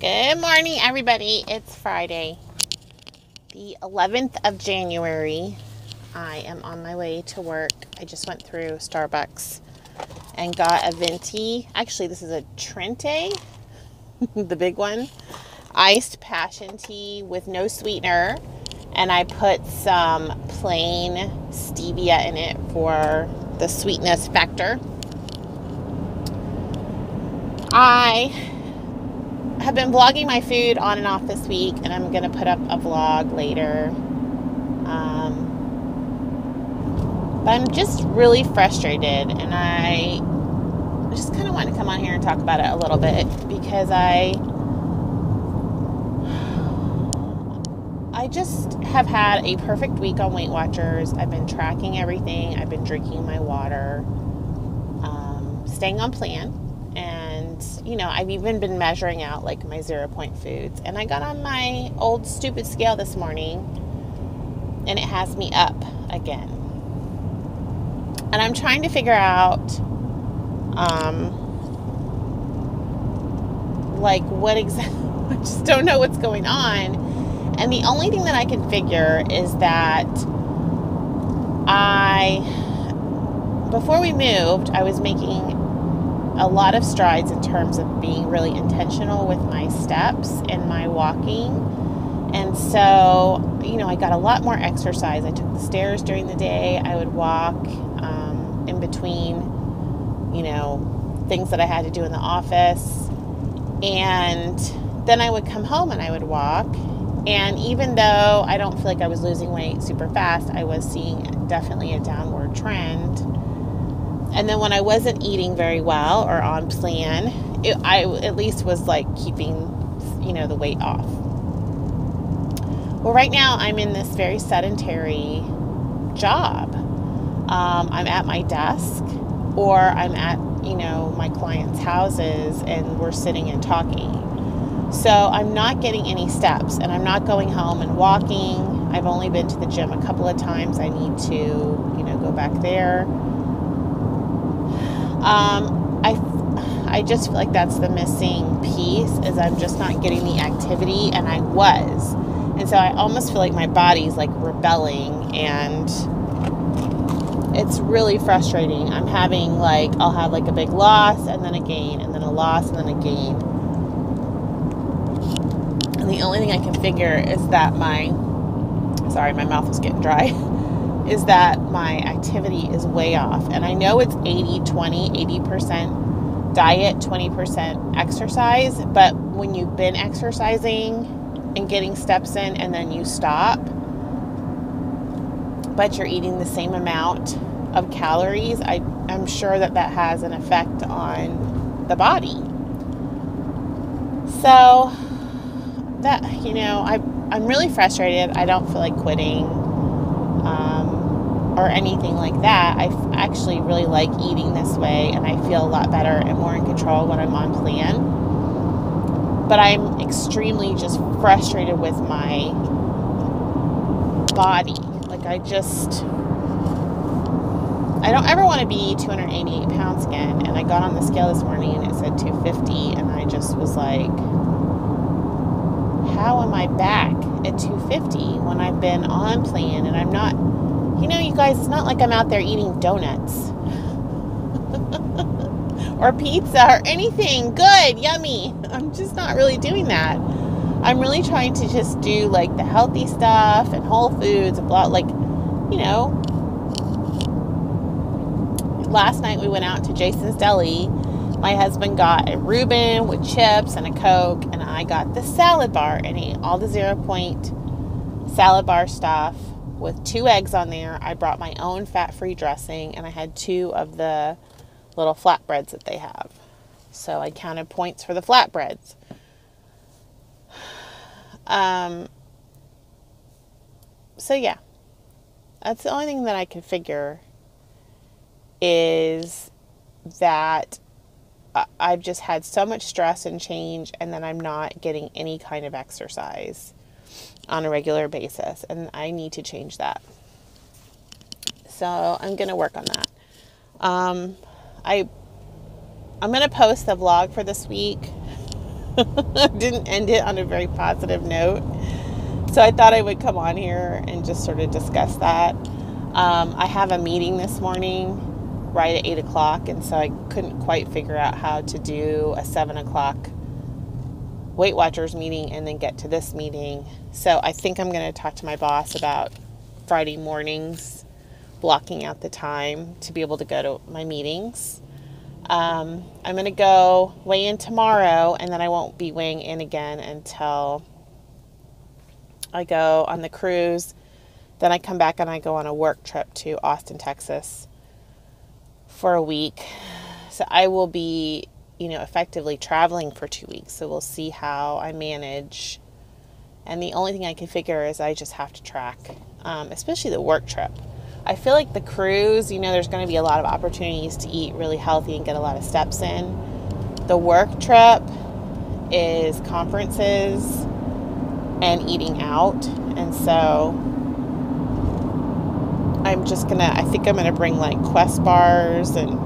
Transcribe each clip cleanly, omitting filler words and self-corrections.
Good morning, everybody. It's Friday, the 11th of January. I am on my way to work. I just went through Starbucks and got a venti. Actually, this is a Trente, the big one. Iced passion tea with no sweetener. And I put some plain stevia in it for the sweetness factor. I have been vlogging my food on and off this week, and I'm going to put up a vlog later. But I'm just really frustrated, and I just kind of want to come on here and talk about it a little bit because I just have had a perfect week on Weight Watchers. I've been tracking everything. I've been drinking my water, staying on plan. And, I've even been measuring out like my 0-point foods. And I got on my old stupid scale this morning and it has me up again. And I'm trying to figure out, what exactly, I just don't know what's going on. And the only thing that I can figure is that before we moved, I was making a lot of strides in terms of being really intentional with my steps and my walking. And so, I got a lot more exercise. I took the stairs during the day. I would walk in between, things that I had to do in the office. And then I would come home and I would walk. And even though I don't feel like I was losing weight super fast, I was seeing definitely a downward trend. And then when I wasn't eating very well or on plan, I at least was keeping, the weight off. Well, right now I'm in this very sedentary job. I'm at my desk or I'm at, my clients' houses and we're sitting and talking. So I'm not getting any steps and I'm not going home and walking. I've only been to the gym a couple of times. I need to, go back there. I just feel like that's the missing piece is I'm just not getting the activity, and I was. And so I almost feel like my body's rebelling, and it's really frustrating. I'm having I'll have a big loss and then a gain and then a loss and then a gain. And the only thing I can figure is that my mouth was getting dry. Is that my activity is way off. And I know it's 80-20, 80% diet, 20% exercise. But when you've been exercising and getting steps in and then you stop, but you're eating the same amount of calories, I'm sure that has an effect on the body. So that, I'm really frustrated. I don't feel like quitting. Or anything like that. I actually really like eating this way, and I feel a lot better and more in control when I'm on plan. But I'm extremely just frustrated with my body. I don't ever want to be 288 pounds again. And I got on the scale this morning and it said 250, and I just was like, how am I back at 250 when I've been on plan and I'm not, you guys, it's not like I'm out there eating donuts or pizza or anything good, yummy. I'm just not really doing that. I'm really trying to just do the healthy stuff and whole foods and blah, last night we went out to Jason's Deli. My husband got a Reuben with chips and a Coke, and I got the salad bar and ate all the 0-point salad bar stuff with 2 eggs on there. I brought my own fat-free dressing, and I had 2 of the little flatbreads that they have. So I counted points for the flatbreads. So yeah, that's the only thing that I can figure is that I've just had so much stress and change, and then I'm not getting any kind of exercise on a regular basis, and I need to change that. So I'm going to work on that. I'm going to post the vlog for this week I didn't end it on a very positive note. So I thought I would come on here and just sort of discuss that. I have a meeting this morning right at 8 o'clock, and so I couldn't quite figure out how to do a 7 o'clock Weight Watchers meeting and then get to this meeting. So I think I'm going to talk to my boss about Friday mornings, blocking out the time to be able to go to my meetings. I'm going to go weigh in tomorrow, and then I won't be weighing in again until I go on the cruise. Then I come back and I go on a work trip to Austin, Texas for a week. So I will be, effectively traveling for 2 weeks. So we'll see how I manage. And the only thing I can figure is I just have to track, especially the work trip. I feel like the cruise, there's going to be a lot of opportunities to eat really healthy and get a lot of steps in. The work trip is conferences and eating out. And so I think I'm going to bring like Quest bars and,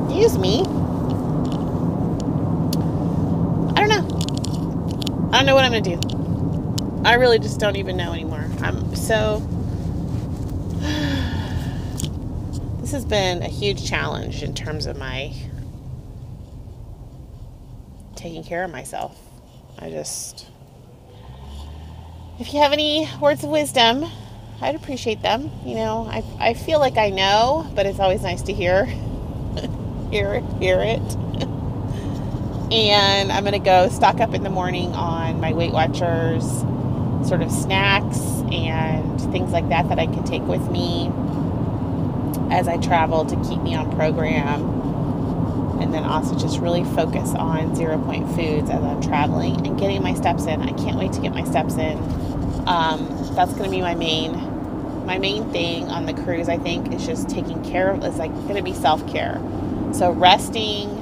excuse me. I don't know what I'm going to do. I really just don't even know anymore. This has been a huge challenge in terms of my taking care of myself. If you have any words of wisdom, I'd appreciate them. I feel like I know, but it's always nice to hear it. And I'm going to go stock up in the morning on my Weight Watchers sort of snacks and things like that I can take with me as I travel to keep me on program. And then also just really focus on 0 Point foods as I'm traveling and getting my steps in. I can't wait to get my steps in. That's going to be my main thing on the cruise, I think, is just taking care of, it's like going to be self-care. So resting,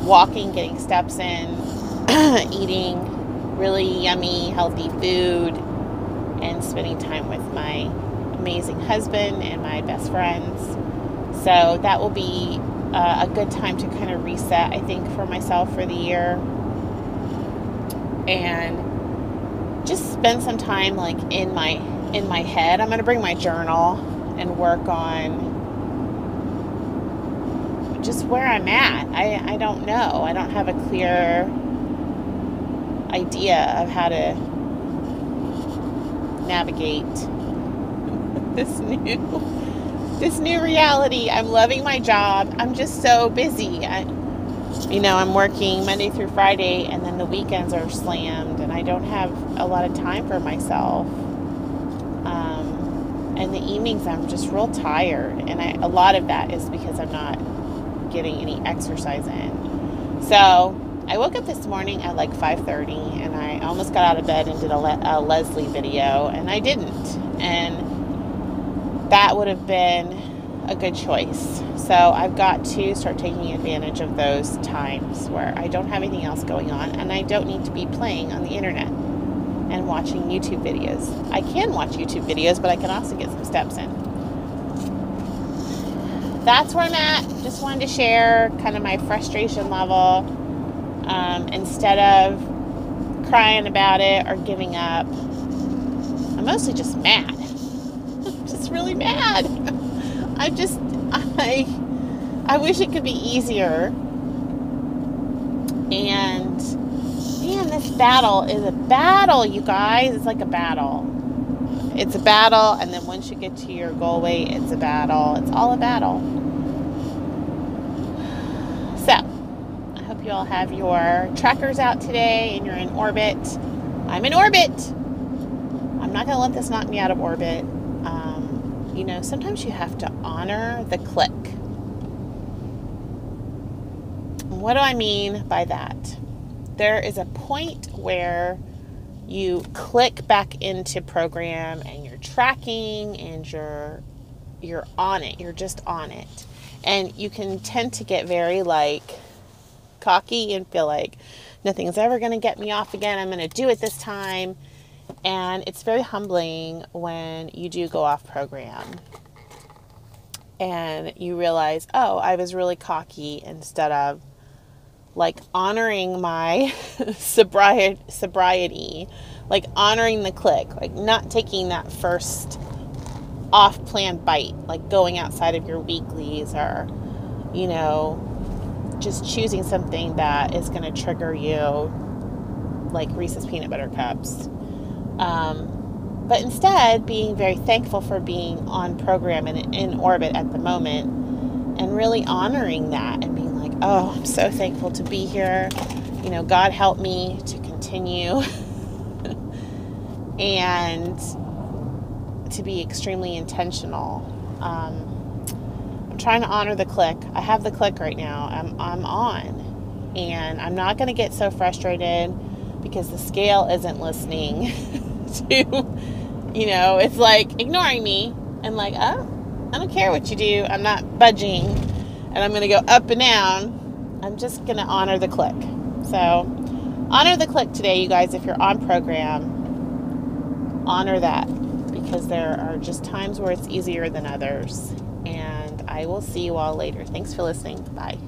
walking, getting steps in, eating really yummy, healthy food, and spending time with my amazing husband and my best friends. So that will be a good time to kind of reset, I think, for myself for the year. And just spend some time like in my head. I'm going to bring my journal and work on just where I'm at. I don't know. I don't have a clear idea of how to navigate this new reality. I'm loving my job. I'm just so busy. I'm working Monday through Friday, and then the weekends are slammed, and I don't have a lot of time for myself. And the evenings I'm just real tired, and a lot of that is because I'm not getting any exercise in. So I woke up this morning at like 5:30, and I almost got out of bed and did a Leslie video, and I didn't. And that would have been a good choice. So I've got to start taking advantage of those times where I don't have anything else going on, and I don't need to be playing on the internet and watching YouTube videos. I can watch YouTube videos, but I can also get some steps in. That's where I'm at. Just wanted to share kind of my frustration level. Instead of crying about it or giving up, I'm mostly just mad. I'm just really mad. I wish it could be easier. And man, this battle is a battle, you guys. It's like a battle. It's a battle, and then once you get to your goal weight, it's a battle. It's all a battle. So, I hope you all have your trackers out today and you're in orbit. I'm in orbit. I'm not going to let this knock me out of orbit. Sometimes you have to honor the click. What do I mean by that? There is a point where you click back into program and you're tracking and you're on it. You're just on it. And you can tend to get very cocky and feel like nothing's ever going to get me off again. I'm going to do it this time. And it's very humbling when you do go off program and you realize, oh, I was really cocky instead of like honoring my sobriety, like honoring the click, like not taking that first off-plan bite, like going outside of your weeklies, or, you know, just choosing something that is going to trigger you, like Reese's peanut butter cups. But instead being very thankful for being on program and in orbit at the moment, and really honoring that and being like, oh, I'm so thankful to be here. You know, God help me to continue and to be extremely intentional. I'm trying to honor the click. I have the click right now. I'm on. And I'm not going to get so frustrated because the scale isn't listening to, you know, it's like ignoring me and like, oh, I don't care what you do. I'm not budging and I'm going to go up and down. I'm just going to honor the click. So honor the click today, you guys. If you're on program, honor that, because there are just times where it's easier than others. And I will see you all later. Thanks for listening. Bye.